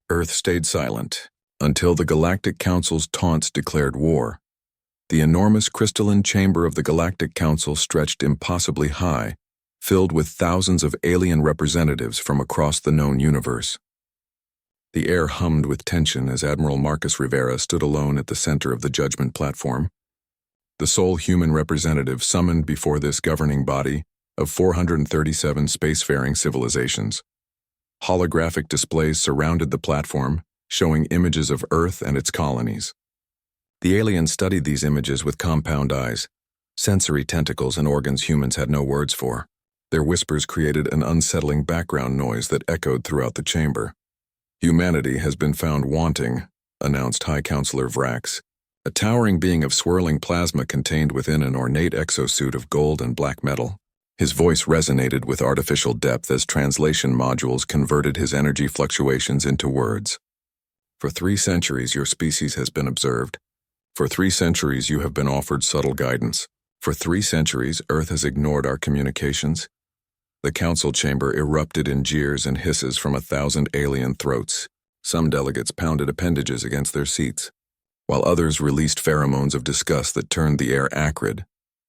Earth stayed silent until the Galactic Council's Taunts declared war. The enormous crystalline chamber of the Galactic Council stretched impossibly high, filled with thousands of alien representatives from across the known universe. The air hummed with tension as Admiral Marcus Rivera stood alone at the center of the judgment platform, the sole human representative summoned before this governing body of 437 spacefaring civilizations. Holographic displays surrounded the platform, showing images of Earth and its colonies. The aliens studied these images with compound eyes, sensory tentacles and organs humans had no words for. Their whispers created an unsettling background noise that echoed throughout the chamber. "Humanity has been found wanting," announced High Counselor Vrax, a towering being of swirling plasma contained within an ornate exosuit of gold and black metal. His voice resonated with artificial depth as translation modules converted his energy fluctuations into words. "For 3 centuries your species has been observed. For 3 centuries you have been offered subtle guidance. For 3 centuries Earth has ignored our communications." The council chamber erupted in jeers and hisses from 1,000 alien throats. Some delegates pounded appendages against their seats, while others released pheromones of disgust that turned the air acrid.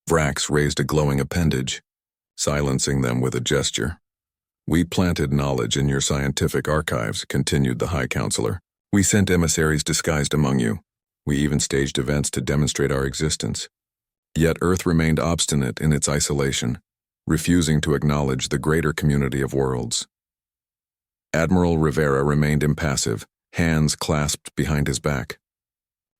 Vrax raised a glowing appendage, silencing them with a gesture. "We planted knowledge in your scientific archives," continued the High Counselor. "We sent emissaries disguised among you. We even staged events to demonstrate our existence. Yet Earth remained obstinate in its isolation, refusing to acknowledge the greater community of worlds." Admiral Rivera remained impassive, hands clasped behind his back.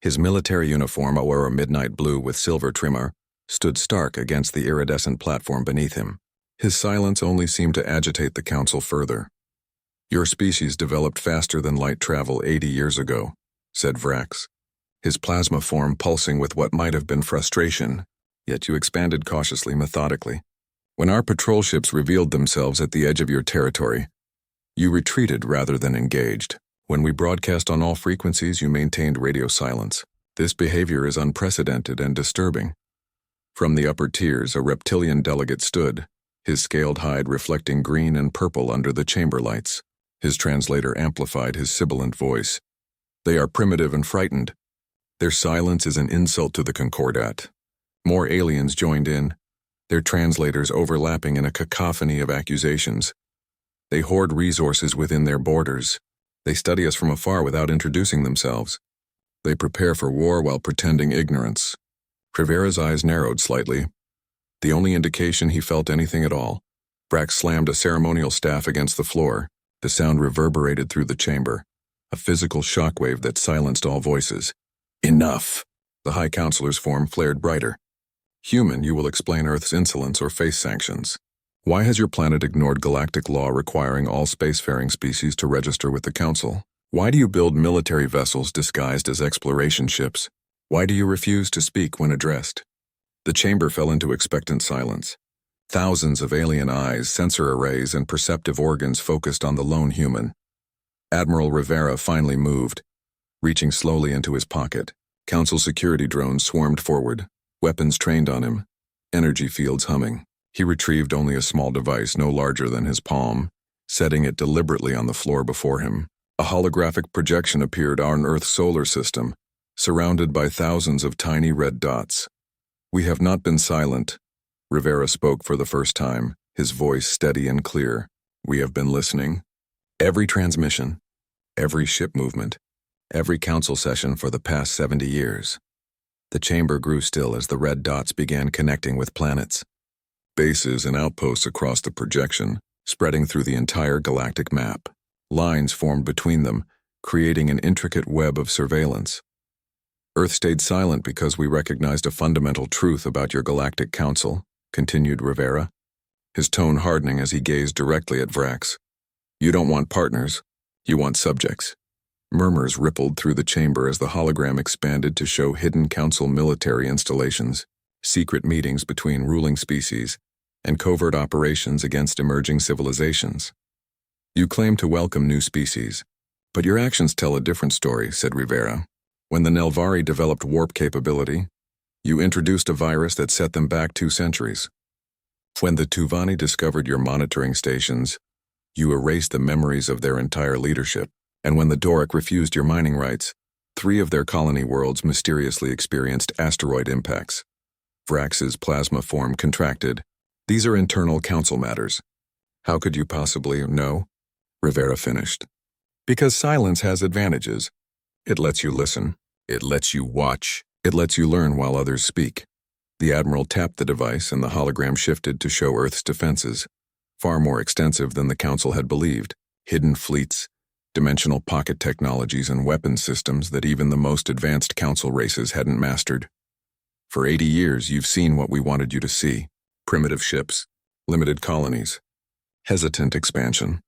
His military uniform, a midnight blue with silver trimmer, stood stark against the iridescent platform beneath him. His silence only seemed to agitate the council further. "Your species developed faster than light travel 80 years ago," said Vrax, his plasma form pulsing with what might have been frustration, yet you expanded cautiously, methodically. "When our patrol ships revealed themselves at the edge of your territory, you retreated rather than engaged. When we broadcast on all frequencies, you maintained radio silence. This behavior is unprecedented and disturbing." From the upper tiers, a reptilian delegate stood, his scaled hide reflecting green and purple under the chamber lights. His translator amplified his sibilant voice. "They are primitive and frightened. Their silence is an insult to the Concordat." More aliens joined in, their translators overlapping in a cacophony of accusations. "They hoard resources within their borders. They study us from afar without introducing themselves. They prepare for war while pretending ignorance." Rivera's eyes narrowed slightly, the only indication he felt anything at all. Vrax slammed a ceremonial staff against the floor. The sound reverberated through the chamber, a physical shockwave that silenced all voices. "Enough!" The High Counselor's form flared brighter. "Human, you will explain Earth's insolence or face sanctions. Why has your planet ignored galactic law requiring all spacefaring species to register with the Council? Why do you build military vessels disguised as exploration ships? Why do you refuse to speak when addressed?" The chamber fell into expectant silence. Thousands of alien eyes, sensor arrays, and perceptive organs focused on the lone human. Admiral Rivera finally moved, reaching slowly into his pocket. Council security drones swarmed forward, weapons trained on him, energy fields humming. He retrieved only a small device no larger than his palm, setting it deliberately on the floor before him. A holographic projection appeared on Earth's solar system, surrounded by thousands of tiny red dots. "We have not been silent." Rivera spoke for the first time, his voice steady and clear. "We have been listening. Every transmission, every ship movement, every council session for the past 70 years. The chamber grew still as the red dots began connecting with planets, bases and outposts across the projection, spreading through the entire galactic map. Lines formed between them, creating an intricate web of surveillance. "Earth stayed silent because we recognized a fundamental truth about your galactic council," continued Rivera, his tone hardening as he gazed directly at Vrax. "You don't want partners, you want subjects." Murmurs rippled through the chamber as the hologram expanded to show hidden council military installations, secret meetings between ruling species, and covert operations against emerging civilizations. "You claim to welcome new species, but your actions tell a different story," said Rivera. "When the Nelvari developed warp capability, you introduced a virus that set them back 2 centuries. When the Tuvani discovered your monitoring stations, you erased the memories of their entire leadership. And when the Doric refused your mining rights, 3 of their colony worlds mysteriously experienced asteroid impacts. Vrax's plasma form contracted. These are internal council matters. How could you possibly know? Rivera finished. Because silence has advantages. It lets you listen. It lets you watch. It lets you learn while others speak. The Admiral tapped the device and the hologram shifted to show Earth's defenses, far more extensive than the Council had believed. Hidden fleets, dimensional pocket technologies and weapons systems that even the most advanced Council races hadn't mastered. For 80 years, you've seen what we wanted you to see. Primitive ships, limited colonies, hesitant expansion.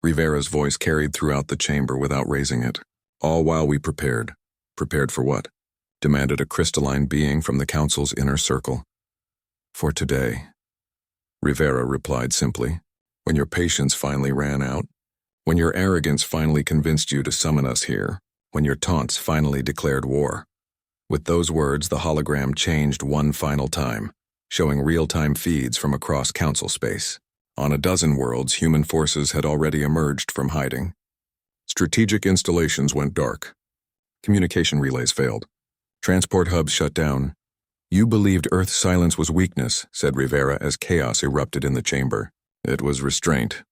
Rivera's voice carried throughout the chamber without raising it. All while we prepared. Prepared for what? Demanded a crystalline being from the Council's inner circle. For today. Rivera replied simply. When your patience finally ran out. When your arrogance finally convinced you to summon us here. When your taunts finally declared war. With those words, the hologram changed one final time, showing real-time feeds from across Council space. On a dozen worlds, human forces had already emerged from hiding. Strategic installations went dark. Communication relays failed. Transport hubs shut down. You believed Earth's silence was weakness, said Rivera as chaos erupted in the chamber. It was restraint.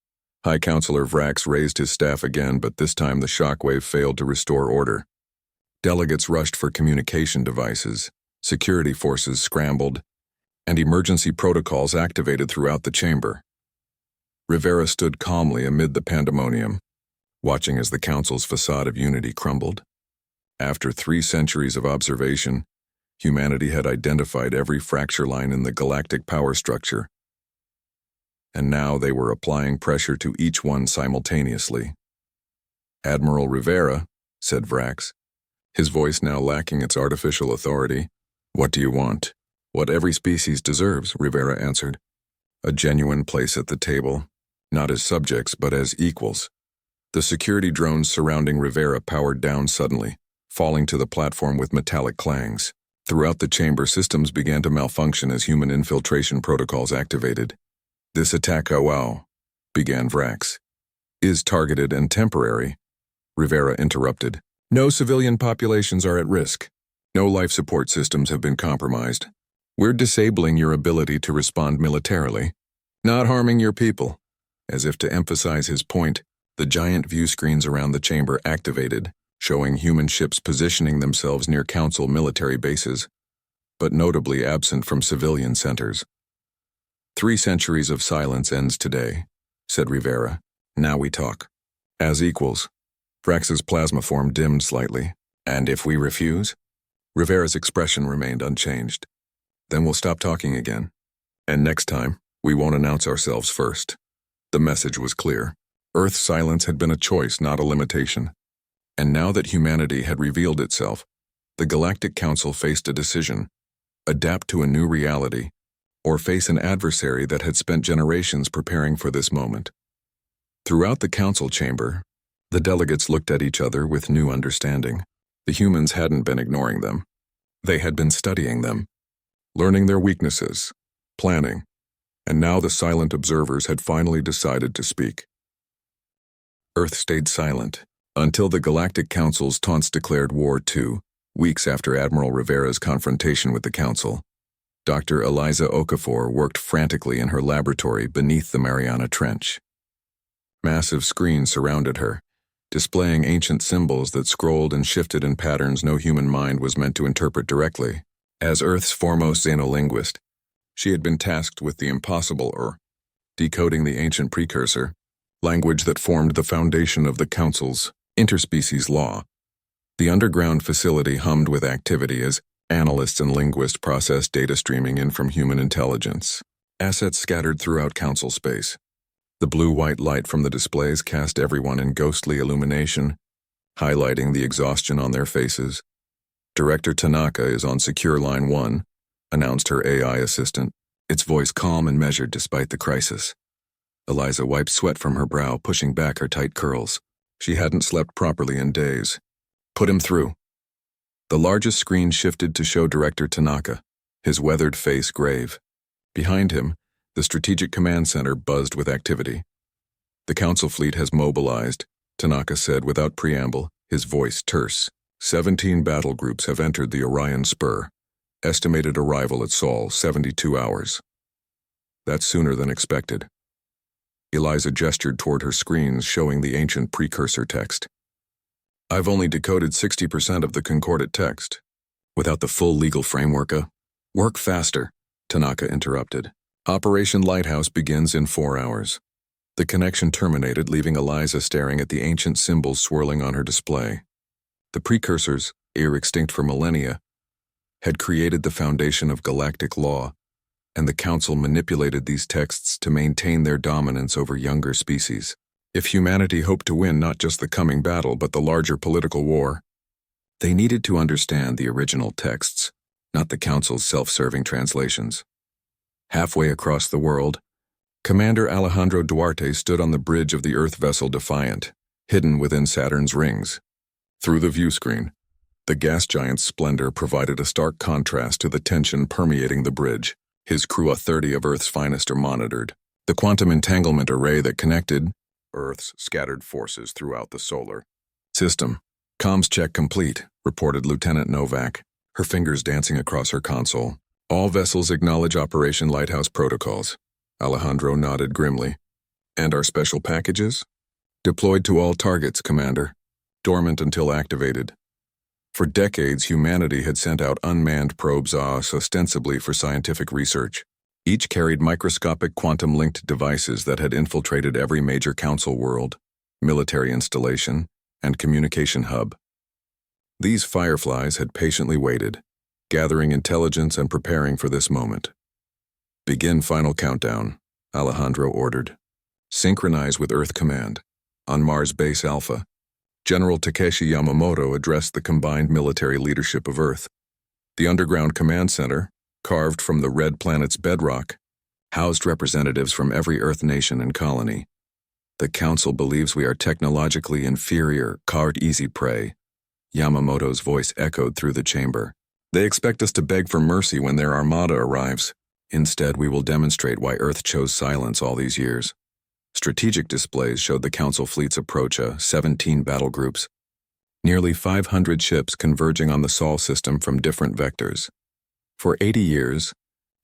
High Counselor Vrax raised his staff again, but this time the shockwave failed to restore order. Delegates rushed for communication devices, security forces scrambled, and emergency protocols activated throughout the chamber. Rivera stood calmly amid the pandemonium, watching as the Council's facade of unity crumbled. After 3 centuries of observation, humanity had identified every fracture line in the galactic power structure, and now they were applying pressure to each one simultaneously. Admiral Rivera, said Vrax, his voice now lacking its artificial authority. What do you want? What every species deserves, Rivera answered. A genuine place at the table, not as subjects but as equals. The security drones surrounding Rivera powered down suddenly, falling to the platform with metallic clangs. Throughout the chamber, systems began to malfunction as human infiltration protocols activated. This attack, began Vrax, is targeted and temporary, Rivera interrupted. No civilian populations are at risk. No life support systems have been compromised. We're disabling your ability to respond militarily, not harming your people. As if to emphasize his point, the giant view screens around the chamber activated, showing human ships positioning themselves near Council military bases, but notably absent from civilian centers. 3 centuries of silence ends today, said Rivera. Now we talk. As equals. Vrax's plasma form dimmed slightly. And if we refuse? Rivera's expression remained unchanged. Then we'll stop talking again. And next time, we won't announce ourselves first. The message was clear. Earth's silence had been a choice, not a limitation. And now that humanity had revealed itself, the Galactic Council faced a decision: adapt to a new reality, or face an adversary that had spent generations preparing for this moment. Throughout the council chamber, the delegates looked at each other with new understanding. The humans hadn't been ignoring them. They had been studying them, learning their weaknesses, planning, and now the silent observers had finally decided to speak. Earth stayed silent until the Galactic Council's taunts declared war 2 weeks after Admiral Rivera's confrontation with the Council. Dr. Eliza Okafor worked frantically in her laboratory beneath the Mariana Trench. Massive screens surrounded her, displaying ancient symbols that scrolled and shifted in patterns no human mind was meant to interpret directly. As Earth's foremost xenolinguist, she had been tasked with the impossible, decoding the ancient precursor, language that formed the foundation of the Council's interspecies law. The underground facility hummed with activity as analysts and linguists processed data streaming in from human intelligence. Assets scattered throughout Council space. The blue-white light from the displays cast everyone in ghostly illumination, highlighting the exhaustion on their faces. Director Tanaka is on Secure Line 1, announced her AI assistant, its voice calm and measured despite the crisis. Eliza wiped sweat from her brow, pushing back her tight curls. She hadn't slept properly in days. Put him through. The largest screen shifted to show Director Tanaka, his weathered face grave. Behind him, the Strategic Command Center buzzed with activity. The Council fleet has mobilized, Tanaka said without preamble, his voice terse. 17 battle groups have entered the Orion Spur. Estimated arrival at Sol, 72 hours. That's sooner than expected. Eliza gestured toward her screens showing the ancient precursor text. I've only decoded 60% of the concordant text. Without the full legal framework, work faster, Tanaka interrupted. Operation Lighthouse begins in 4 hours. The connection terminated, leaving Eliza staring at the ancient symbols swirling on her display. The precursors, extinct for millennia, had created the foundation of galactic law, and the Council manipulated these texts to maintain their dominance over younger species. If humanity hoped to win not just the coming battle but the larger political war, they needed to understand the original texts, not the Council's self-serving translations. Halfway across the world, Commander Alejandro Duarte stood on the bridge of the Earth vessel Defiant, hidden within Saturn's rings. Through the viewscreen, the gas giant's splendor provided a stark contrast to the tension permeating the bridge. His crew, 30 of Earth's finest, are monitored. The quantum entanglement array that connected Earth's scattered forces throughout the solar system. Comms check complete, reported Lieutenant Novak, her fingers dancing across her console. All vessels acknowledge Operation Lighthouse protocols. Alejandro nodded grimly. And our special packages? Deployed to all targets, Commander. Dormant until activated. For decades, humanity had sent out unmanned probes ostensibly for scientific research. Each carried microscopic quantum-linked devices that had infiltrated every major council world, military installation, and communication hub. These fireflies had patiently waited, gathering intelligence and preparing for this moment. Begin final countdown, Alejandro ordered. Synchronize with Earth Command. On Mars Base Alpha, General Takeshi Yamamoto addressed the combined military leadership of Earth. The underground command center, carved from the red planet's bedrock, housed representatives from every Earth nation and colony. The Council believes we are technologically inferior, easy prey. Yamamoto's voice echoed through the chamber. They expect us to beg for mercy when their armada arrives. Instead, we will demonstrate why Earth chose silence all these years. Strategic displays showed the Council fleet's approach, 17 battle groups. Nearly 500 ships converging on the Sol system from different vectors. For 80 years,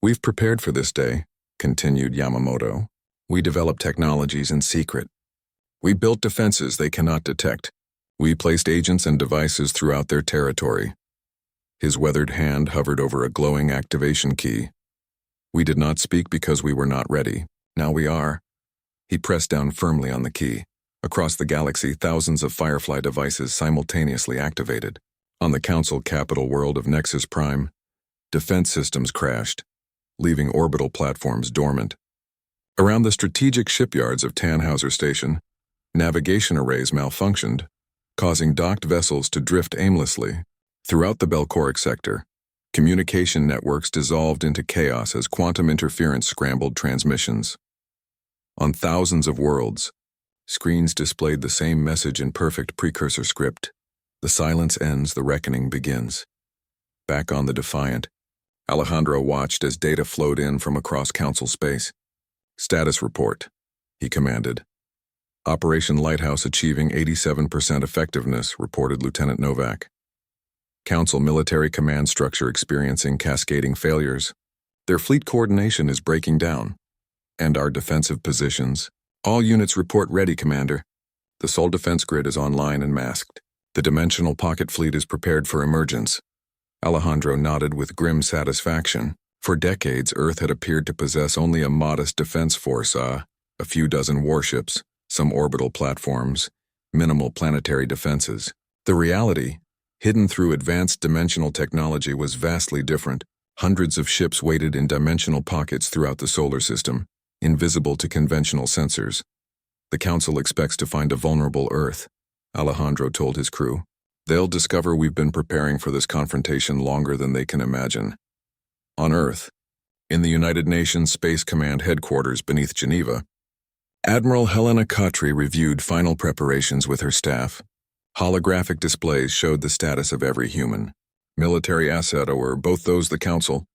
we've prepared for this day, continued Yamamoto. We developed technologies in secret. We built defenses they cannot detect. We placed agents and devices throughout their territory. His weathered hand hovered over a glowing activation key. We did not speak because we were not ready. Now we are. He pressed down firmly on the key. Across the galaxy, thousands of Firefly devices simultaneously activated. On the Council capital world of Nexus Prime, defense systems crashed, leaving orbital platforms dormant. Around the strategic shipyards of Tannhauser Station, navigation arrays malfunctioned, causing docked vessels to drift aimlessly. Throughout the Belcoric sector, communication networks dissolved into chaos as quantum interference scrambled transmissions. On thousands of worlds, screens displayed the same message in perfect precursor script. The silence ends, the reckoning begins. Back on the Defiant, Alejandro watched as data flowed in from across Council space. Status report, he commanded. Operation Lighthouse achieving 87% effectiveness, reported Lieutenant Novak. Council military command structure experiencing cascading failures. Their fleet coordination is breaking down. And our defensive positions. All units report ready, Commander. The Sol defense grid is online and masked. The dimensional pocket fleet is prepared for emergence. Alejandro nodded with grim satisfaction. For decades, Earth had appeared to possess only a modest defense force, a few dozen warships, some orbital platforms, minimal planetary defenses. The reality, hidden through advanced dimensional technology, was vastly different. Hundreds of ships waited in dimensional pockets throughout the solar system, invisible to conventional sensors. The Council expects to find a vulnerable Earth, Alejandro told his crew. They'll discover we've been preparing for this confrontation longer than they can imagine. On Earth, in the United Nations Space Command headquarters beneath Geneva, Admiral Helena Kotri reviewed final preparations with her staff. Holographic displays showed the status of every human. Military asset, or both those the Council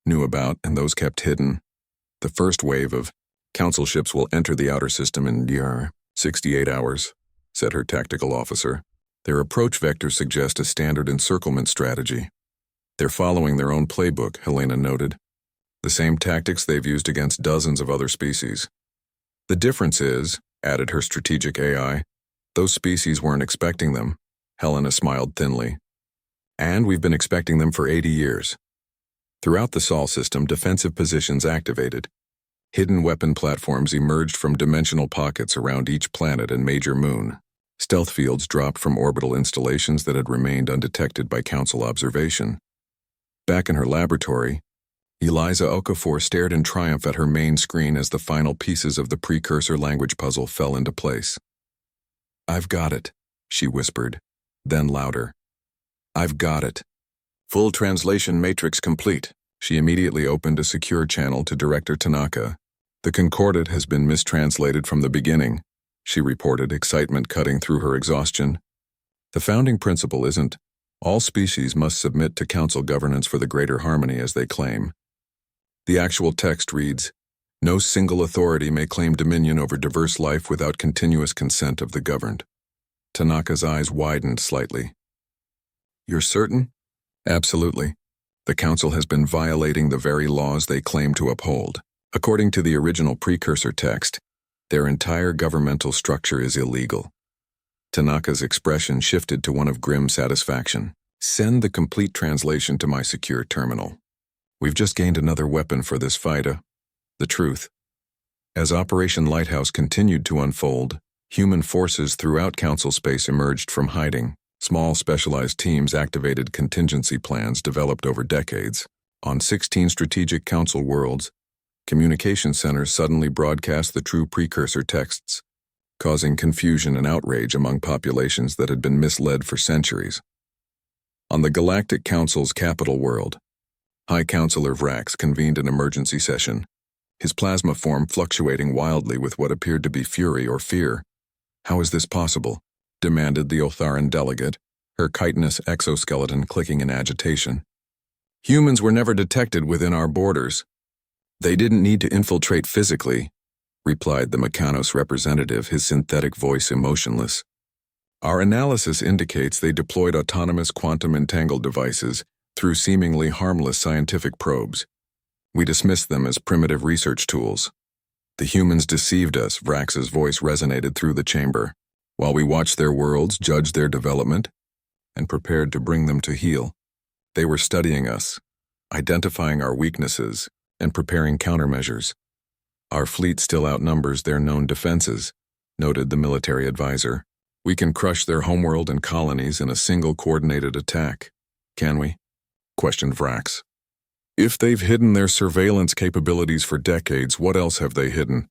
knew about and those kept hidden. The first wave of Council ships will enter the outer system in 68 hours. said her tactical officer. Their approach vectors suggest a standard encirclement strategy. They're following their own playbook, Helena noted. The same tactics they've used against dozens of other species. The difference is, added her strategic AI, those species weren't expecting them. Helena smiled thinly. And we've been expecting them for 80 years. Throughout the Sol system, defensive positions activated. Hidden weapon platforms emerged from dimensional pockets around each planet and major moon. Stealth fields dropped from orbital installations that had remained undetected by Council observation. Back in her laboratory, Eliza Okafor stared in triumph at her main screen as the final pieces of the precursor language puzzle fell into place. "I've got it," she whispered, then louder. "I've got it. Full translation matrix complete." She immediately opened a secure channel to Director Tanaka. "The Concordat has been mistranslated from the beginning," she reported, excitement cutting through her exhaustion. "The founding principle isn't, all species must submit to Council governance for the greater harmony as they claim. The actual text reads, no single authority may claim dominion over diverse life without continuous consent of the governed." Tanaka's eyes widened slightly. "You're certain?" "Absolutely. The Council has been violating the very laws they claim to uphold. According to the original precursor text, their entire governmental structure is illegal." Tanaka's expression shifted to one of grim satisfaction. "Send the complete translation to my secure terminal. We've just gained another weapon for this fight, the truth." As Operation Lighthouse continued to unfold, human forces throughout Council space emerged from hiding. Small specialized teams activated contingency plans developed over decades. On 16 strategic Council worlds, communication centers suddenly broadcast the true precursor texts, causing confusion and outrage among populations that had been misled for centuries. On the Galactic Council's capital world, High Counselor Vrax convened an emergency session, his plasma form fluctuating wildly with what appeared to be fury or fear. "How is this possible?" demanded the Otharan delegate, her chitinous exoskeleton clicking in agitation. "Humans were never detected within our borders." "They didn't need to infiltrate physically," replied the Mechanos representative, his synthetic voice emotionless. "Our analysis indicates they deployed autonomous quantum entangled devices through seemingly harmless scientific probes. We dismissed them as primitive research tools. The humans deceived us," Vrax's voice resonated through the chamber, "while we watched their worlds, judged their development, and prepared to bring them to heel. They were studying us, identifying our weaknesses, and preparing countermeasures. Our fleet still outnumbers their known defenses," noted the military advisor. "We can crush their homeworld and colonies in a single coordinated attack. Can we?" questioned Vrax. "If they've hidden their surveillance capabilities for decades, what else have they hidden?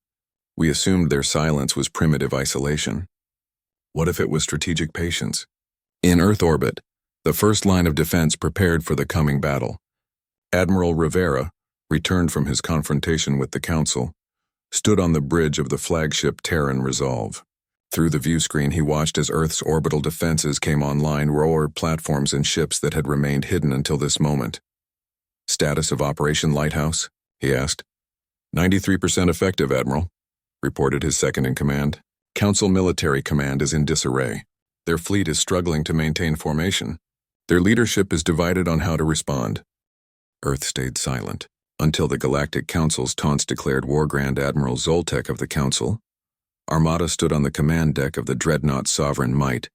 We assumed their silence was primitive isolation. What if it was strategic patience? In Earth orbit, the first line of defense prepared for the coming battle. Admiral Rivera, returned from his confrontation with the Council, stood on the bridge of the flagship Terran Resolve. Through the viewscreen he watched as Earth's orbital defenses came online, roared platforms and ships that had remained hidden until this moment. "Status of Operation Lighthouse?" he asked. 93% effective, Admiral," reported his second-in-command. "Council Military Command is in disarray. Their fleet is struggling to maintain formation. Their leadership is divided on how to respond." Earth stayed silent until the Galactic Council's Taunts declared War Grand Admiral Zoltek of the Council. Armada stood on the command deck of the dreadnought Sovereign Might,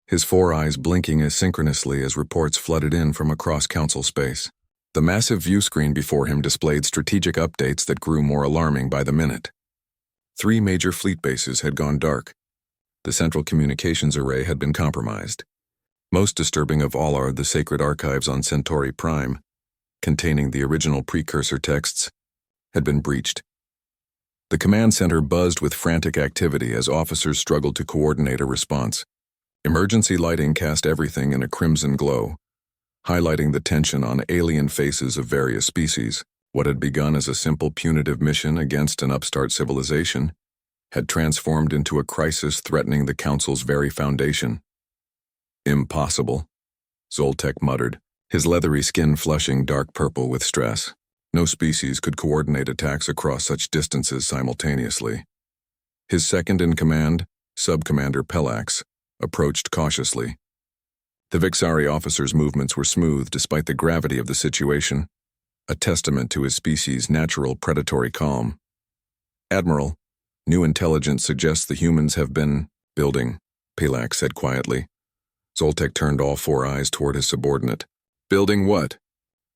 his four eyes blinking asynchronously as reports flooded in from across Council space. The massive viewscreen before him displayed strategic updates that grew more alarming by the minute. 3 major fleet bases had gone dark. The central communications array had been compromised. Most disturbing of all are the sacred archives on Centauri Prime, containing the original precursor texts, had been breached. The command center buzzed with frantic activity as officers struggled to coordinate a response. Emergency lighting cast everything in a crimson glow, highlighting the tension on alien faces of various species. What had begun as a simple punitive mission against an upstart civilization had transformed into a crisis threatening the Council's very foundation. "Impossible," Zoltek muttered, his leathery skin flushing dark purple with stress. No species could coordinate attacks across such distances simultaneously. His second-in-command, Sub-Commander Pelax, approached cautiously. The Vixari officer's movements were smooth despite the gravity of the situation, a testament to his species' natural predatory calm. "Admiral, new intelligence suggests the humans have been building," Pelax said quietly. Zoltek turned all four eyes toward his subordinate. "Building what?"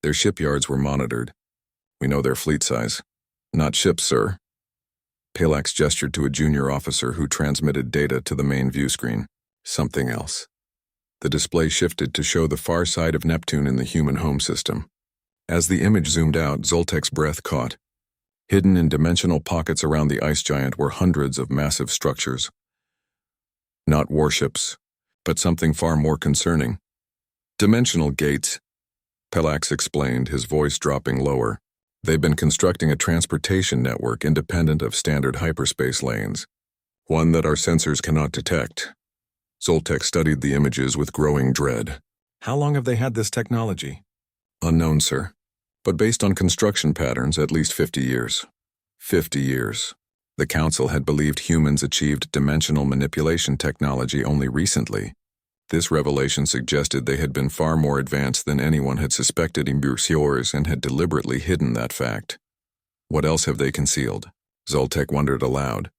"Their shipyards were monitored. We know their fleet size." "Not ships, sir." Pelax gestured to a junior officer who transmitted data to the main view screen. "Something else." The display shifted to show the far side of Neptune in the human home system. As the image zoomed out, Zoltek's breath caught. Hidden in dimensional pockets around the ice giant were hundreds of massive structures. Not warships, but something far more concerning. "Dimensional gates," Pelax explained, his voice dropping lower. "They've been constructing a transportation network independent of standard hyperspace lanes, one that our sensors cannot detect." Zoltek studied the images with growing dread. "How long have they had this technology?" "Unknown, sir. But based on construction patterns, at least 50 years. 50 years. The Council had believed humans achieved dimensional manipulation technology only recently. This revelation suggested they had been far more advanced than anyone had suspected in Burseurs and had deliberately hidden that fact. What else have they concealed? Zoltek wondered aloud.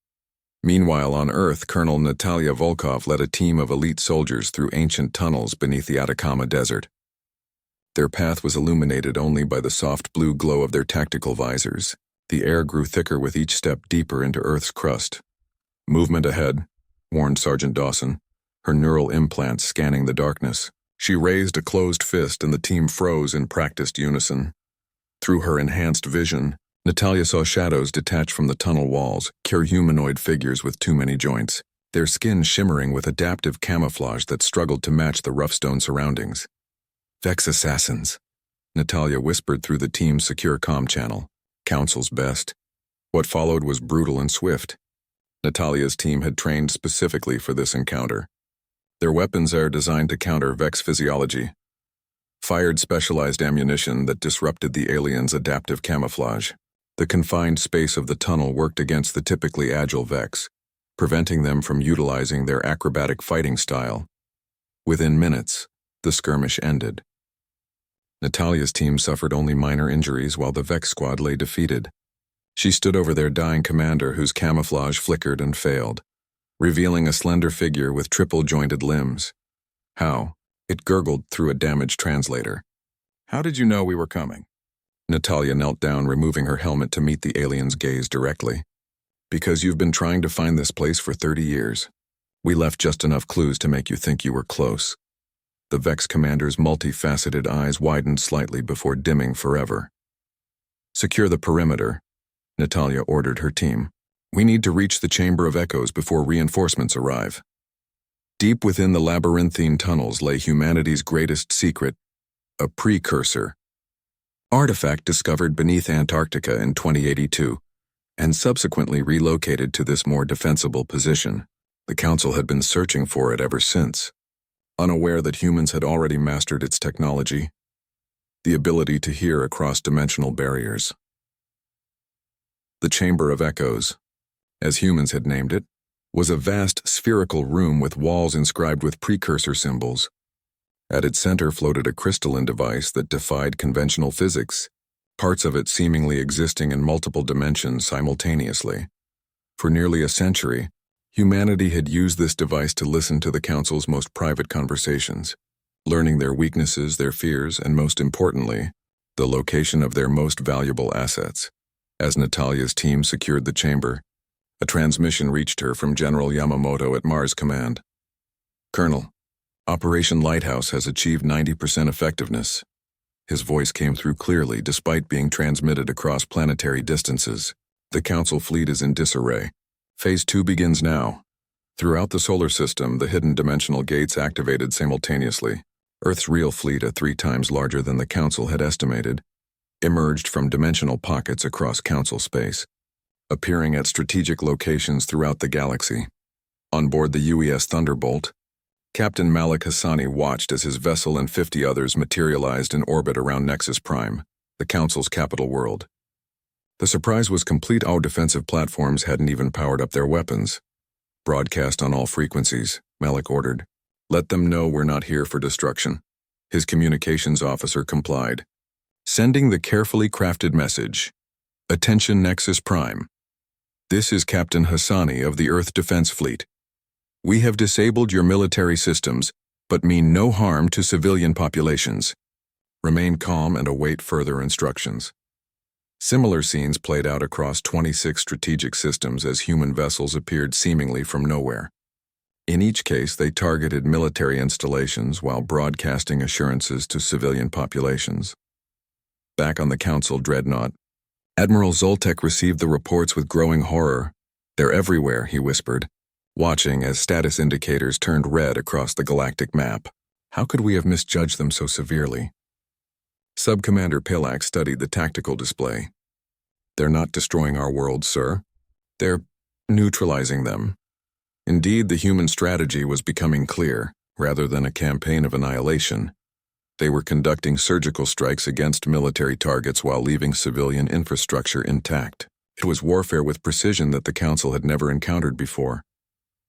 Meanwhile, on Earth, Colonel Natalia Volkov led a team of elite soldiers through ancient tunnels beneath the Atacama Desert. Their path was illuminated only by the soft blue glow of their tactical visors. The air grew thicker with each step deeper into Earth's crust. "Movement ahead," warned Sergeant Dawson, her neural implants scanning the darkness. She raised a closed fist and the team froze in practiced unison. Through her enhanced vision, Natalia saw shadows detach from the tunnel walls, humanoid figures with too many joints, their skin shimmering with adaptive camouflage that struggled to match the rough stone surroundings. "Vex assassins," Natalia whispered through the team's secure comm channel. "Council's best." What followed was brutal and swift. Natalia's team had trained specifically for this encounter. Their weapons are designed to counter Vex physiology, fired specialized ammunition that disrupted the aliens' adaptive camouflage. The confined space of the tunnel worked against the typically agile Vex, preventing them from utilizing their acrobatic fighting style. Within minutes, the skirmish ended. Natalia's team suffered only minor injuries while the Vex squad lay defeated. She stood over their dying commander whose camouflage flickered and failed, revealing a slender figure with triple-jointed limbs. "How?" It gurgled through a damaged translator. "How did you know we were coming?" Natalia knelt down, removing her helmet to meet the alien's gaze directly. "Because you've been trying to find this place for 30 years. We left just enough clues to make you think you were close." The Vex commander's multifaceted eyes widened slightly before dimming forever. "Secure the perimeter," Natalia ordered her team. "We need to reach the Chamber of Echoes before reinforcements arrive." Deep within the labyrinthine tunnels lay humanity's greatest secret, a precursor. Artifact discovered beneath Antarctica in 2082, and subsequently relocated to this more defensible position. The Council had been searching for it ever since, unaware that humans had already mastered its technology, the ability to hear across dimensional barriers. The Chamber of Echoes, as humans had named it, was a vast spherical room with walls inscribed with precursor symbols. At its center floated a crystalline device that defied conventional physics, parts of it seemingly existing in multiple dimensions simultaneously. For nearly a century, humanity had used this device to listen to the Council's most private conversations, learning their weaknesses, their fears, and most importantly, the location of their most valuable assets. As Natalia's team secured the chamber, a transmission reached her from General Yamamoto at Mars Command. "Colonel, Operation Lighthouse has achieved 90% effectiveness." His voice came through clearly despite being transmitted across planetary distances. "The Council fleet is in disarray. Phase 2 begins now." Throughout the solar system, the hidden dimensional gates activated simultaneously. Earth's real fleet, 3 times larger than the Council had estimated, emerged from dimensional pockets across Council space, appearing at strategic locations throughout the galaxy. On board the UES Thunderbolt, Captain Malik Hassani watched as his vessel and 50 others materialized in orbit around Nexus Prime, the Council's capital world. The surprise was complete. Our defensive platforms hadn't even powered up their weapons. Broadcast on all frequencies, Malik ordered. Let them know we're not here for destruction. His communications officer complied. Sending the carefully crafted message. Attention Nexus Prime. This is Captain Hassani of the Earth Defense Fleet. We have disabled your military systems, but mean no harm to civilian populations. Remain calm and await further instructions. Similar scenes played out across 26 strategic systems as human vessels appeared seemingly from nowhere. In each case, they targeted military installations while broadcasting assurances to civilian populations. Back on the Council dreadnought, Admiral Zoltek received the reports with growing horror. They're everywhere, he whispered, watching as status indicators turned red across the galactic map. How could we have misjudged them so severely? Sub-Commander Pilak studied the tactical display. They're not destroying our world, sir. They're neutralizing them. Indeed, the human strategy was becoming clear, rather than a campaign of annihilation. They were conducting surgical strikes against military targets while leaving civilian infrastructure intact. It was warfare with precision that the Council had never encountered before.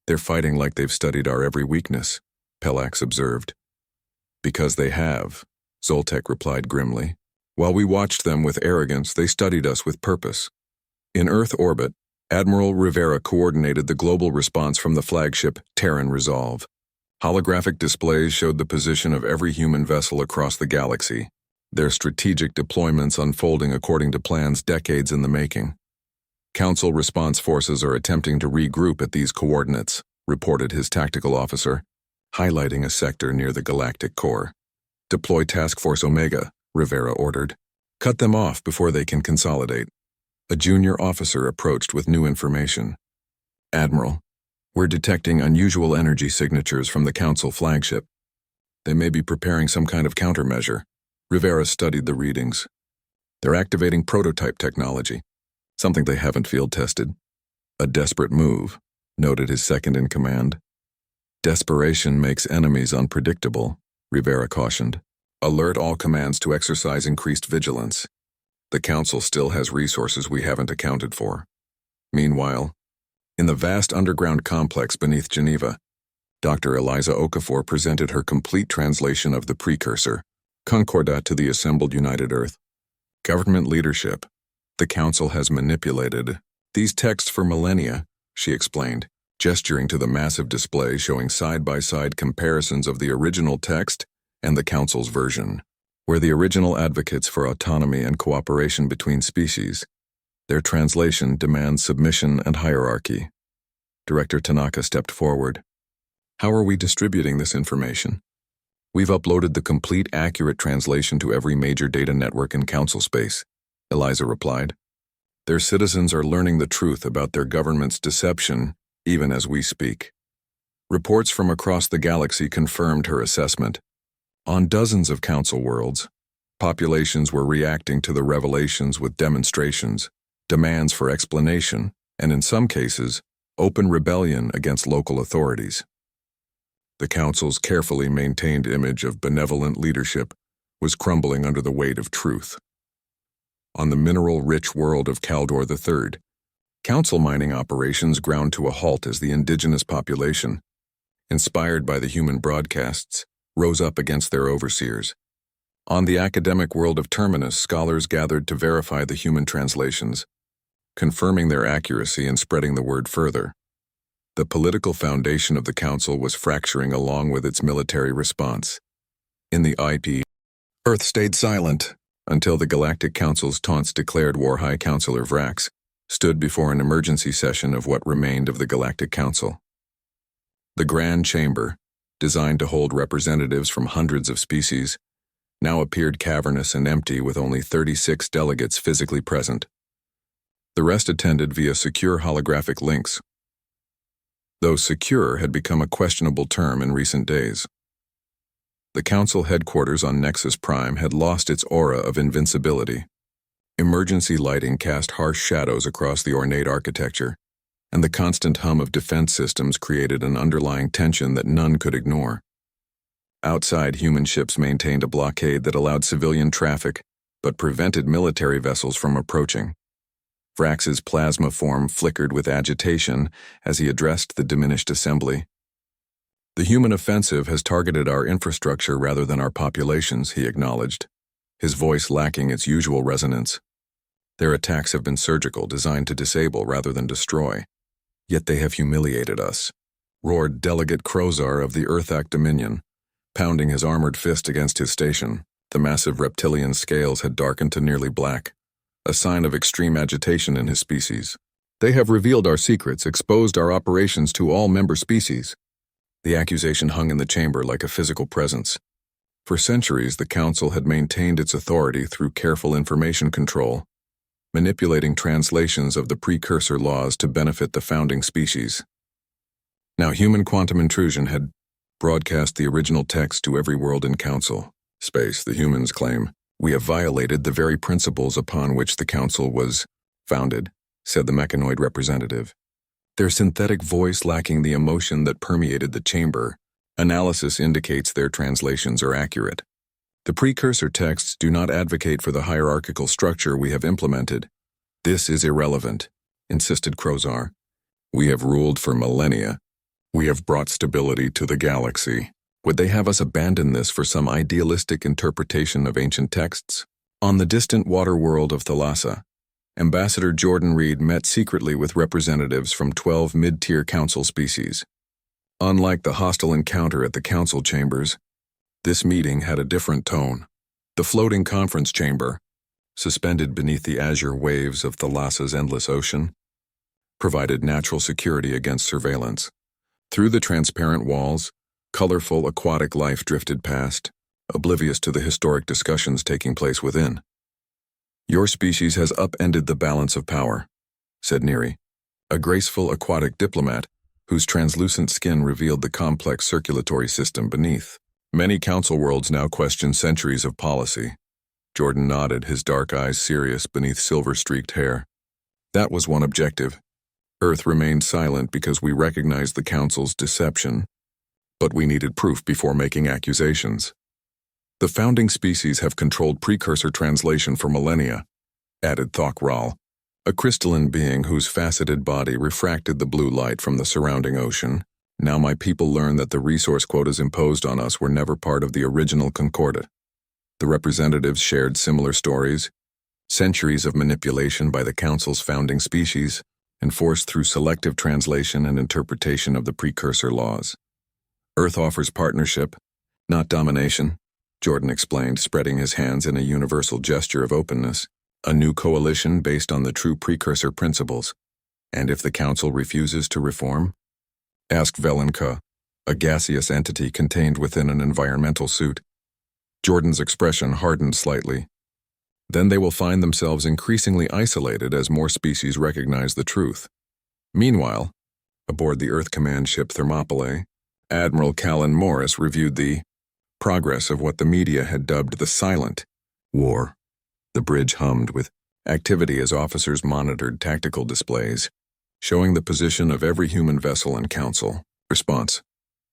They're fighting like they've studied our every weakness, Pelax observed. Because they have, Zoltek replied grimly. While we watched them with arrogance, they studied us with purpose. In Earth orbit, Admiral Rivera coordinated the global response from the flagship Terran Resolve. Holographic displays showed the position of every human vessel across the galaxy, their strategic deployments unfolding according to plans decades in the making. Council response forces are attempting to regroup at these coordinates, reported his tactical officer, highlighting a sector near the galactic core. Deploy Task Force Omega, Rivera ordered. Cut them off before they can consolidate. A junior officer approached with new information. Admiral, we're detecting unusual energy signatures from the Council flagship. They may be preparing some kind of countermeasure. Rivera studied the readings. They're activating prototype technology, something they haven't field-tested. A desperate move, noted his second-in-command. Desperation makes enemies unpredictable, Rivera cautioned. Alert all commands to exercise increased vigilance. The Council still has resources we haven't accounted for. Meanwhile, in the vast underground complex beneath Geneva, Dr. Eliza Okafor presented her complete translation of the precursor, Concordat to the assembled United Earth. Government leadership. The Council has manipulated these texts for millennia, she explained, gesturing to the massive display showing side-by-side comparisons of the original text and the Council's version. Were the original advocates for autonomy and cooperation between species. Their translation demands submission and hierarchy. Director Tanaka stepped forward. How are we distributing this information? We've uploaded the complete, accurate translation to every major data network in Council space, Eliza replied. Their citizens are learning the truth about their government's deception, even as we speak. Reports from across the galaxy confirmed her assessment. On dozens of Council worlds, populations were reacting to the revelations with demonstrations, demands for explanation, and in some cases, open rebellion against local authorities. The Council's carefully maintained image of benevolent leadership was crumbling under the weight of truth. On the mineral-rich world of Kaldor III, Council mining operations ground to a halt as the indigenous population, inspired by the human broadcasts, rose up against their overseers. On the academic world of Terminus, scholars gathered to verify the human translations, confirming their accuracy and spreading the word further. The political foundation of the Council was fracturing along with its military response. In the IP, Earth stayed silent until the Galactic Council's Taunts declared war. High Counselor Vrax stood before an emergency session of what remained of the Galactic Council. The Grand Chamber, designed to hold representatives from hundreds of species, now appeared cavernous and empty with only 36 delegates physically present. The rest attended via secure holographic links. Though secure had become a questionable term in recent days. The Council headquarters on Nexus Prime had lost its aura of invincibility. Emergency lighting cast harsh shadows across the ornate architecture, and the constant hum of defense systems created an underlying tension that none could ignore. Outside, human ships maintained a blockade that allowed civilian traffic, but prevented military vessels from approaching. Vrax's plasma form flickered with agitation as he addressed the diminished assembly. "The human offensive has targeted our infrastructure rather than our populations," he acknowledged, his voice lacking its usual resonance. "Their attacks have been surgical, designed to disable rather than destroy. Yet they have humiliated us," roared Delegate Crozar of the Earthak Dominion, pounding his armored fist against his station. The massive reptilian scales had darkened to nearly black, a sign of extreme agitation in his species. "They have revealed our secrets, exposed our operations to all member species." The accusation hung in the chamber like a physical presence. For centuries, the Council had maintained its authority through careful information control, manipulating translations of the precursor laws to benefit the founding species. Now human quantum intrusion had broadcast the original text to every world in Council space, the humans claim. "We have violated the very principles upon which the Council was founded," said the mechanoid representative, their synthetic voice lacking the emotion that permeated the chamber. Analysis indicates their translations are accurate. "The precursor texts do not advocate for the hierarchical structure we have implemented." "This is irrelevant," insisted Crozar. "We have ruled for millennia. We have brought stability to the galaxy. Would they have us abandon this for some idealistic interpretation of ancient texts?" On the distant water world of Thalassa, Ambassador Jordan Reed met secretly with representatives from 12 mid-tier Council species. Unlike the hostile encounter at the Council chambers, this meeting had a different tone. The floating conference chamber, suspended beneath the azure waves of Thalassa's endless ocean, provided natural security against surveillance. Through the transparent walls, colorful aquatic life drifted past, oblivious to the historic discussions taking place within. "Your species has upended the balance of power," said Neri, a graceful aquatic diplomat whose translucent skin revealed the complex circulatory system beneath. "Many Council worlds now question centuries of policy." Jordan nodded, his dark eyes serious beneath silver-streaked hair. "That was one objective. Earth remained silent because we recognized the Council's deception, but we needed proof before making accusations. The founding species have controlled precursor translation for millennia," added Thokral, a crystalline being whose faceted body refracted the blue light from the surrounding ocean. "Now my people learn that the resource quotas imposed on us were never part of the original Concordat." The representatives shared similar stories, centuries of manipulation by the Council's founding species, enforced through selective translation and interpretation of the precursor laws. "Earth offers partnership, not domination," Jordan explained, spreading his hands in a universal gesture of openness. "A new coalition based on the true precursor principles. And if the Council refuses to reform?" asked Velenka, a gaseous entity contained within an environmental suit. Jordan's expression hardened slightly. "Then they will find themselves increasingly isolated as more species recognize the truth." Meanwhile, aboard the Earth Command ship Thermopylae, Admiral Callan Morris reviewed the progress of what the media had dubbed the Silent War. The bridge hummed with activity as officers monitored tactical displays, showing the position of every human vessel in Council. Response: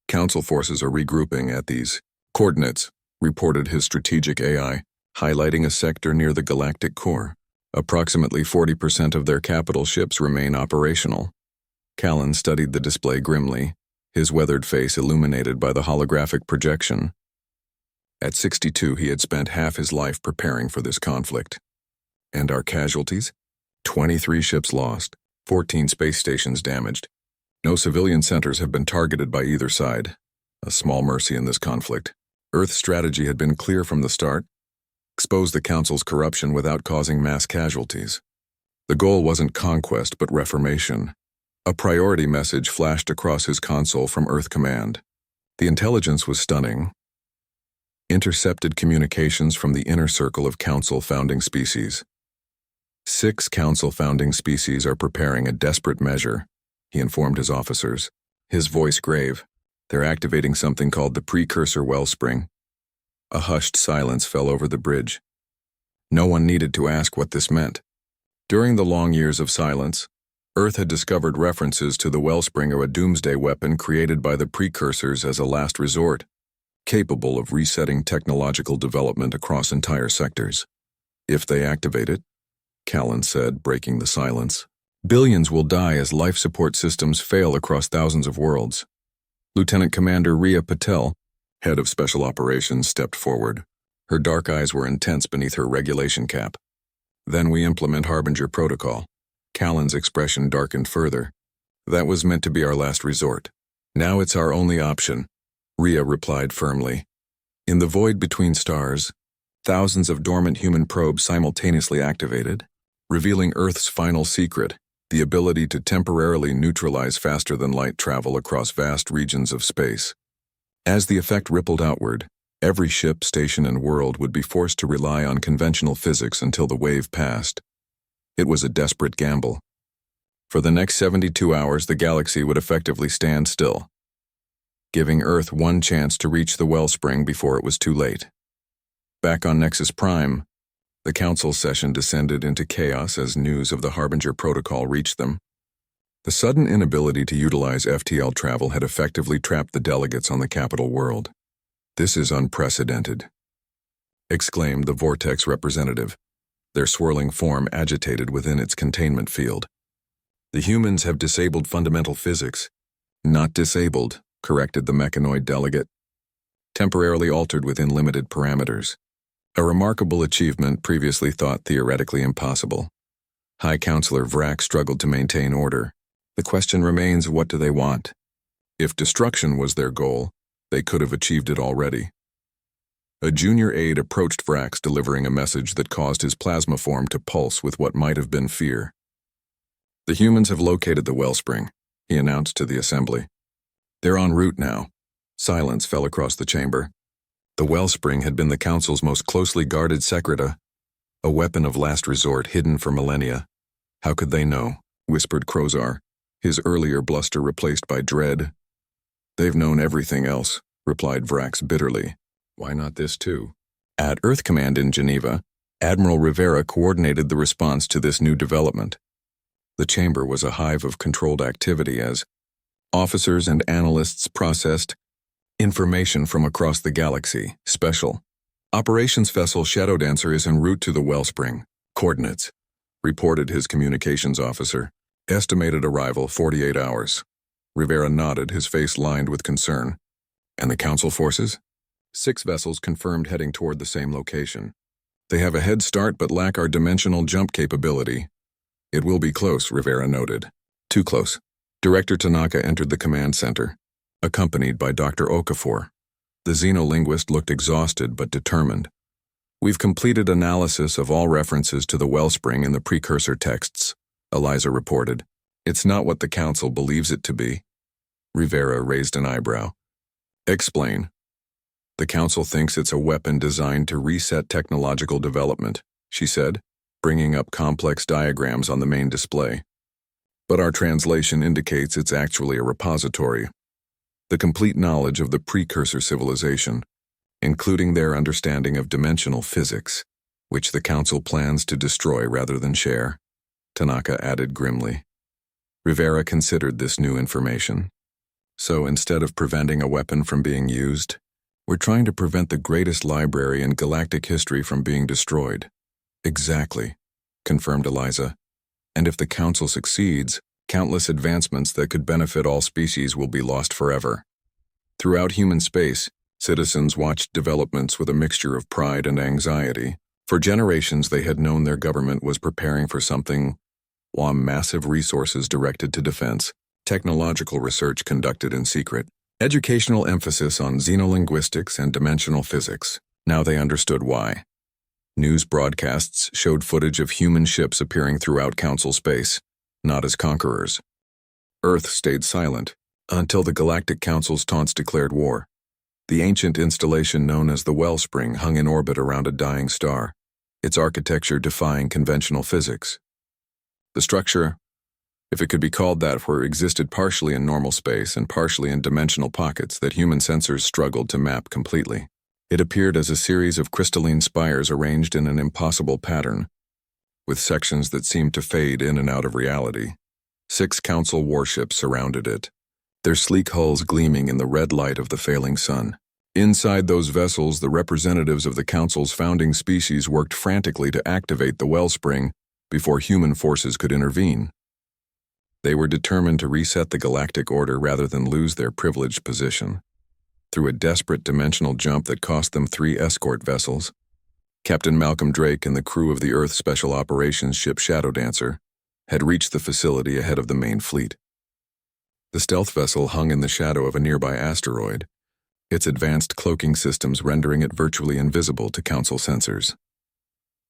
"Council forces are regrouping at these coordinates," reported his strategic AI, highlighting a sector near the galactic core. "Approximately 40% of their capital ships remain operational." Callan studied the display grimly, his weathered face illuminated by the holographic projection. At 62, he had spent half his life preparing for this conflict. "And our casualties? 23 ships lost, 14 space stations damaged. No civilian centers have been targeted by either side. A small mercy in this conflict. Earth's strategy had been clear from the start: expose the Council's corruption without causing mass casualties. The goal wasn't conquest but reformation." A priority message flashed across his console from Earth Command. The intelligence was stunning. Intercepted communications from the inner circle of Council founding species. 6 Council founding species are preparing a desperate measure, he informed his officers, his voice grave. "They're activating something called the precursor wellspring." A hushed silence fell over the bridge. No one needed to ask what this meant. During the long years of silence, Earth had discovered references to the wellspring, or a doomsday weapon created by the precursors as a last resort, capable of resetting technological development across entire sectors. If they activate it, Callan said, breaking the silence. Billions will die as life support systems fail across thousands of worlds. Lieutenant Commander Rhea Patel, head of Special Operations, stepped forward. Her dark eyes were intense beneath her regulation cap. Then we implement Harbinger Protocol. Callan's expression darkened further. That was meant to be our last resort. Now it's our only option, Rhea replied firmly. In the void between stars, thousands of dormant human probes simultaneously activated, revealing Earth's final secret, the ability to temporarily neutralize faster-than-light travel across vast regions of space. As the effect rippled outward, every ship, station, and world would be forced to rely on conventional physics until the wave passed. It was a desperate gamble. For the next 72 hours, the galaxy would effectively stand still, giving Earth one chance to reach the wellspring before it was too late. Back on Nexus Prime, the Council session descended into chaos as news of the Harbinger Protocol reached them. The sudden inability to utilize FTL travel had effectively trapped the delegates on the capital world. "This is unprecedented," exclaimed the Vortex representative, their swirling form agitated within its containment field. "The humans have disabled fundamental physics." "Not disabled," corrected the mechanoid delegate. "Temporarily altered within limited parameters. A remarkable achievement previously thought theoretically impossible." High Counselor Vrack struggled to maintain order. "The question remains, what do they want? If destruction was their goal, they could have achieved it already." A junior aide approached Vrax, delivering a message that caused his plasma form to pulse with what might have been fear. "The humans have located the wellspring," he announced to the assembly. "They're en route now." Silence fell across the chamber. The wellspring had been the Council's most closely guarded secret, a weapon of last resort hidden for millennia. "How could they know?" whispered Crozar, his earlier bluster replaced by dread. "They've known everything else," replied Vrax bitterly. "Why not this too?" At Earth Command in Geneva, Admiral Rivera coordinated the response to this new development. The chamber was a hive of controlled activity as officers and analysts processed information from across the galaxy. "Special Operations Vessel Shadow Dancer is en route to the wellspring. Coordinates," reported his communications officer. "Estimated arrival 48 hours. Rivera nodded, his face lined with concern. "And the Council forces?" 6 vessels confirmed heading toward the same location. "They have a head start but lack our dimensional jump capability." "It will be close," Rivera noted. "Too close." Director Tanaka entered the command center, accompanied by Dr. Okafor. The xenolinguist looked exhausted but determined. "We've completed analysis of all references to the wellspring in the precursor texts," Eliza reported. "It's not what the Council believes it to be." Rivera raised an eyebrow. "Explain." "The Council thinks it's a weapon designed to reset technological development," she said, bringing up complex diagrams on the main display. "But our translation indicates it's actually a repository. The complete knowledge of the precursor civilization, including their understanding of dimensional physics, which the Council plans to destroy rather than share," Tanaka added grimly. Rivera considered this new information. "So instead of preventing a weapon from being used, we're trying to prevent the greatest library in galactic history from being destroyed." "Exactly," confirmed Eliza. "And if the Council succeeds, countless advancements that could benefit all species will be lost forever." Throughout human space, citizens watched developments with a mixture of pride and anxiety. For generations, they had known their government was preparing for something, while massive resources directed to defense, technological research conducted in secret, educational emphasis on xenolinguistics and dimensional physics. Now they understood why. News broadcasts showed footage of human ships appearing throughout Council space, not as conquerors. Earth stayed silent until the Galactic Council's Taunts declared war. The ancient installation known as the Wellspring hung in orbit around a dying star, its architecture defying conventional physics. The structure, if it could be called that, existed partially in normal space and partially in dimensional pockets that human sensors struggled to map completely. It appeared as a series of crystalline spires arranged in an impossible pattern, with sections that seemed to fade in and out of reality. 6 Council warships surrounded it, their sleek hulls gleaming in the red light of the failing sun. Inside those vessels, the representatives of the Council's founding species worked frantically to activate the wellspring, before human forces could intervene. They were determined to reset the galactic order rather than lose their privileged position. Through a desperate dimensional jump that cost them 3 escort vessels, Captain Malcolm Drake and the crew of the Earth Special Operations ship Shadow Dancer had reached the facility ahead of the main fleet. The stealth vessel hung in the shadow of a nearby asteroid, its advanced cloaking systems rendering it virtually invisible to Council sensors.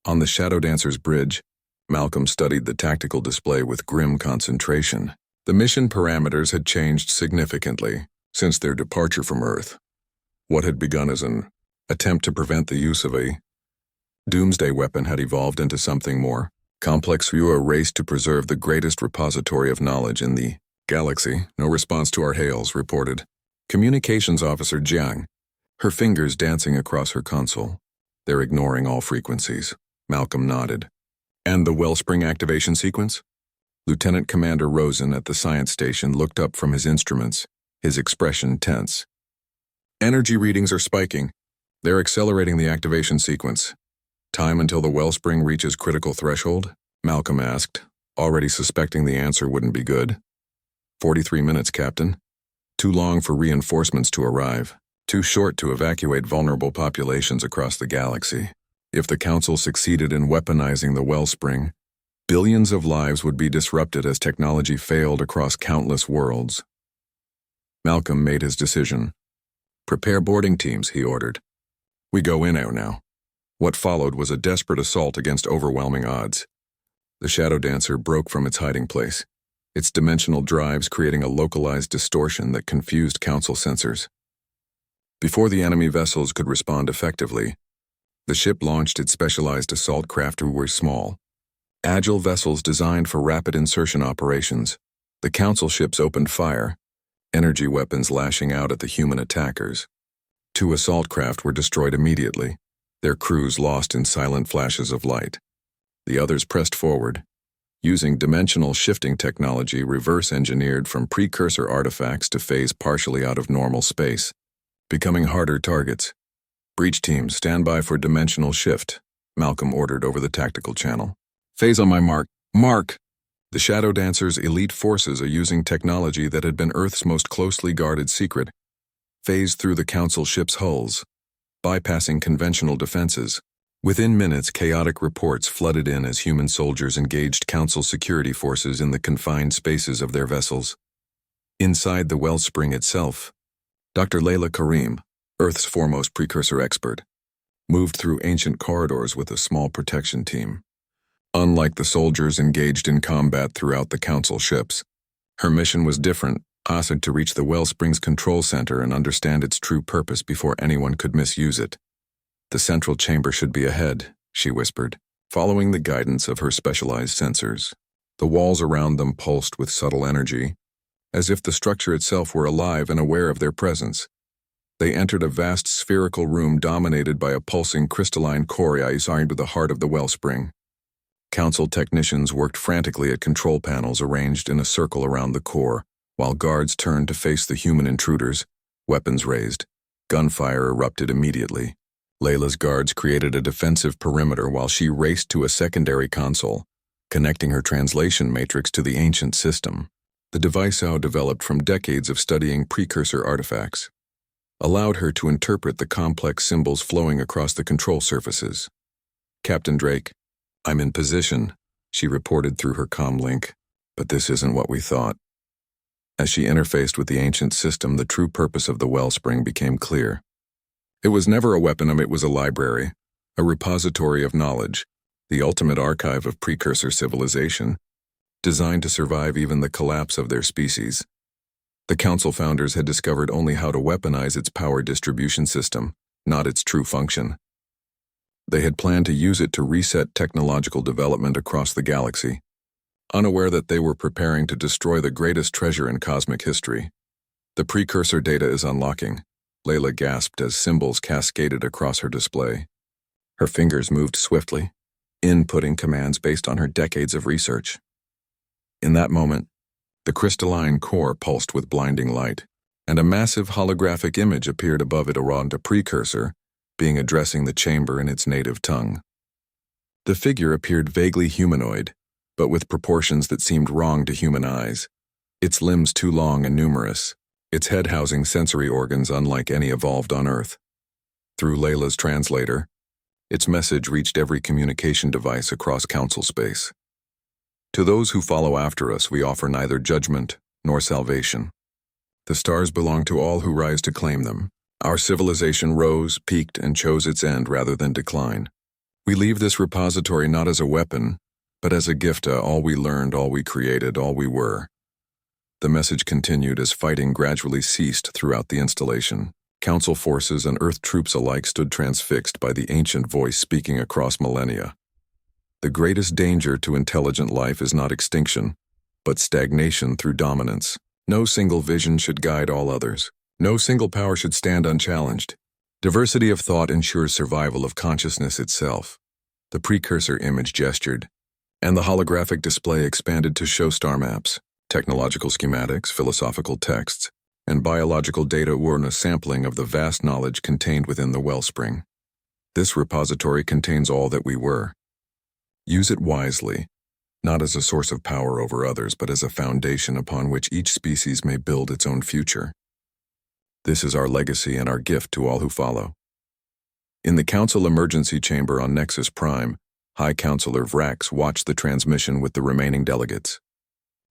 On the Shadow Dancer's bridge, Malcolm studied the tactical display with grim concentration. The mission parameters had changed significantly since their departure from Earth. What had begun as an attempt to prevent the use of a doomsday weapon had evolved into something more complex. A race to preserve the greatest repository of knowledge in the galaxy. No response to our hails, reported Communications Officer Jiang, her fingers dancing across her console. They're ignoring all frequencies. Malcolm nodded. And the wellspring activation sequence? Lieutenant Commander Rosen at the science station looked up from his instruments, his expression tense. Energy readings are spiking. They're accelerating the activation sequence. Time until the wellspring reaches critical threshold? Malcolm asked, already suspecting the answer wouldn't be good. 43 minutes, Captain. Too long for reinforcements to arrive. Too short to evacuate vulnerable populations across the galaxy. If the Council succeeded in weaponizing the wellspring, billions of lives would be disrupted as technology failed across countless worlds. Malcolm made his decision. Prepare boarding teams, he ordered. We go in now. What followed was a desperate assault against overwhelming odds. The Shadow Dancer broke from its hiding place, its dimensional drives creating a localized distortion that confused Council sensors. Before the enemy vessels could respond effectively, the ship launched its specialized assault craft, who were small, agile vessels designed for rapid insertion operations. The Council ships opened fire, energy weapons lashing out at the human attackers. 2 assault craft were destroyed immediately, their crews lost in silent flashes of light. The others pressed forward, using dimensional shifting technology reverse-engineered from precursor artifacts to phase partially out of normal space, becoming harder targets. Breach teams, stand by for dimensional shift, Malcolm ordered over the tactical channel. Phase on my mark. Mark! The Shadow Dancer's elite forces are using technology that had been Earth's most closely guarded secret. Phase through the Council ship's hulls, bypassing conventional defenses. Within minutes, chaotic reports flooded in as human soldiers engaged Council security forces in the confined spaces of their vessels. Inside the wellspring itself, Dr. Layla Karim, Earth's foremost precursor expert, moved through ancient corridors with a small protection team. Unlike the soldiers engaged in combat throughout the Council ships, her mission was different, asked to reach the wellspring's control center and understand its true purpose before anyone could misuse it. The central chamber should be ahead, she whispered, following the guidance of her specialized sensors. The walls around them pulsed with subtle energy, as if the structure itself were alive and aware of their presence. They entered a vast spherical room dominated by a pulsing crystalline core assigned to the heart of the wellspring. Council technicians worked frantically at control panels arranged in a circle around the core, while guards turned to face the human intruders, weapons raised. Gunfire erupted immediately. Layla's guards created a defensive perimeter while she raced to a secondary console, connecting her translation matrix to the ancient system. The device developed from decades of studying precursor artifacts allowed her to interpret the complex symbols flowing across the control surfaces. Captain Drake, I'm in position, she reported through her comm link, but this isn't what we thought. As she interfaced with the ancient system, the true purpose of the wellspring became clear. It was never a weapon, it was a library, a repository of knowledge, the ultimate archive of precursor civilization, designed to survive even the collapse of their species. The Council founders had discovered only how to weaponize its power distribution system, not its true function. They had planned to use it to reset technological development across the galaxy, unaware that they were preparing to destroy the greatest treasure in cosmic history. The precursor data is unlocking, Layla gasped as symbols cascaded across her display. Her fingers moved swiftly, inputting commands based on her decades of research. In that moment, the crystalline core pulsed with blinding light, and a massive holographic image appeared above it around a precursor, being addressing the chamber in its native tongue. The figure appeared vaguely humanoid, but with proportions that seemed wrong to human eyes. Its limbs too long and numerous, its head housing sensory organs unlike any evolved on Earth. Through Layla's translator, its message reached every communication device across Council space. To those who follow after us, we offer neither judgment nor salvation. The stars belong to all who rise to claim them. Our civilization rose, peaked, and chose its end rather than decline. We leave this repository not as a weapon, but as a gift to all we learned, all we created, all we were. The message continued as fighting gradually ceased throughout the installation. Council forces and Earth troops alike stood transfixed by the ancient voice speaking across millennia. The greatest danger to intelligent life is not extinction, but stagnation through dominance. No single vision should guide all others. No single power should stand unchallenged. Diversity of thought ensures survival of consciousness itself. The precursor image gestured, and the holographic display expanded to show star maps, technological schematics, philosophical texts, and biological data were in a sampling of the vast knowledge contained within the wellspring. This repository contains all that we were. Use it wisely, not as a source of power over others, but as a foundation upon which each species may build its own future. This is our legacy and our gift to all who follow. In the Council Emergency Chamber on Nexus Prime, High Counselor Vrax watched the transmission with the remaining delegates.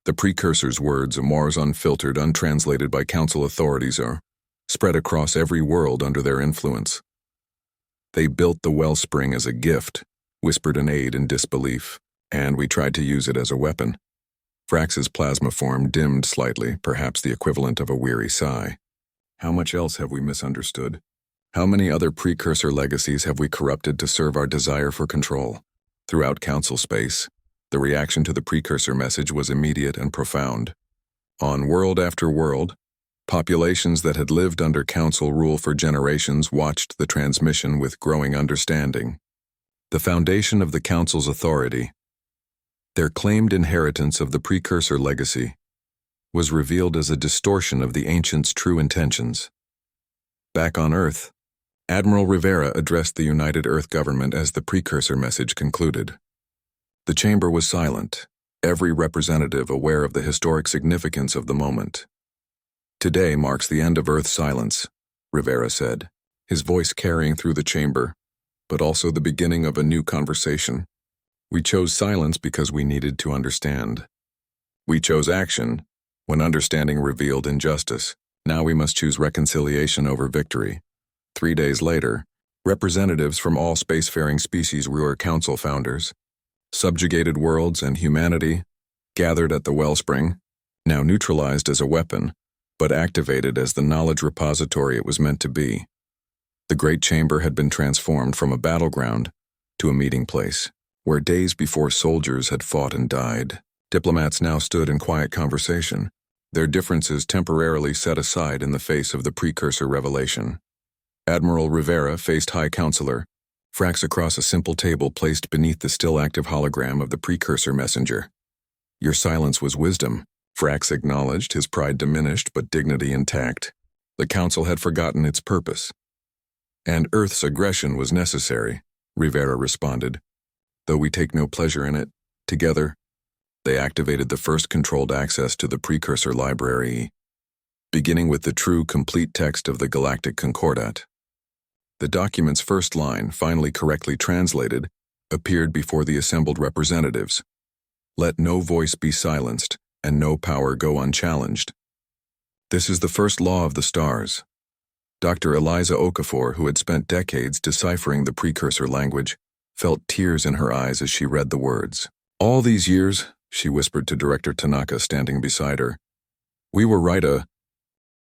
The precursor's words, Amours unfiltered, untranslated by Council authorities, are spread across every world under their influence. They built the wellspring as a gift, whispered an aid in disbelief, and we tried to use it as a weapon. Vrax's plasma form dimmed slightly, perhaps the equivalent of a weary sigh. How much else have we misunderstood? How many other precursor legacies have we corrupted to serve our desire for control? Throughout Council space, the reaction to the precursor message was immediate and profound. On world after world, populations that had lived under Council rule for generations watched the transmission with growing understanding. The foundation of the Council's authority, their claimed inheritance of the precursor legacy, was revealed as a distortion of the ancients' true intentions. Back on Earth, Admiral Rivera addressed the United Earth government as the precursor message concluded. The chamber was silent, every representative aware of the historic significance of the moment. Today marks the end of Earth's silence, Rivera said, his voice carrying through the chamber, but also the beginning of a new conversation. We chose silence because we needed to understand. We chose action when understanding revealed injustice. Now we must choose reconciliation over victory. 3 days later, representatives from all spacefaring species were Council founders. Subjugated worlds and humanity gathered at the wellspring, now neutralized as a weapon, but activated as the knowledge repository it was meant to be. The Great Chamber had been transformed from a battleground to a meeting place, where days before soldiers had fought and died. Diplomats now stood in quiet conversation, their differences temporarily set aside in the face of the precursor revelation. Admiral Rivera faced High Counselor Vrax across a simple table placed beneath the still-active hologram of the precursor messenger. Your silence was wisdom, Vrax acknowledged, his pride diminished but dignity intact. The Council had forgotten its purpose. And Earth's aggression was necessary, Rivera responded. Though we take no pleasure in it, together, they activated the first controlled access to the precursor library, beginning with the true complete text of the Galactic Concordat. The document's first line, finally correctly translated, appeared before the assembled representatives. Let no voice be silenced, and no power go unchallenged. This is the first law of the stars. Dr. Eliza Okafor, who had spent decades deciphering the precursor language, felt tears in her eyes as she read the words. All these years, she whispered to Director Tanaka standing beside her, we were right, a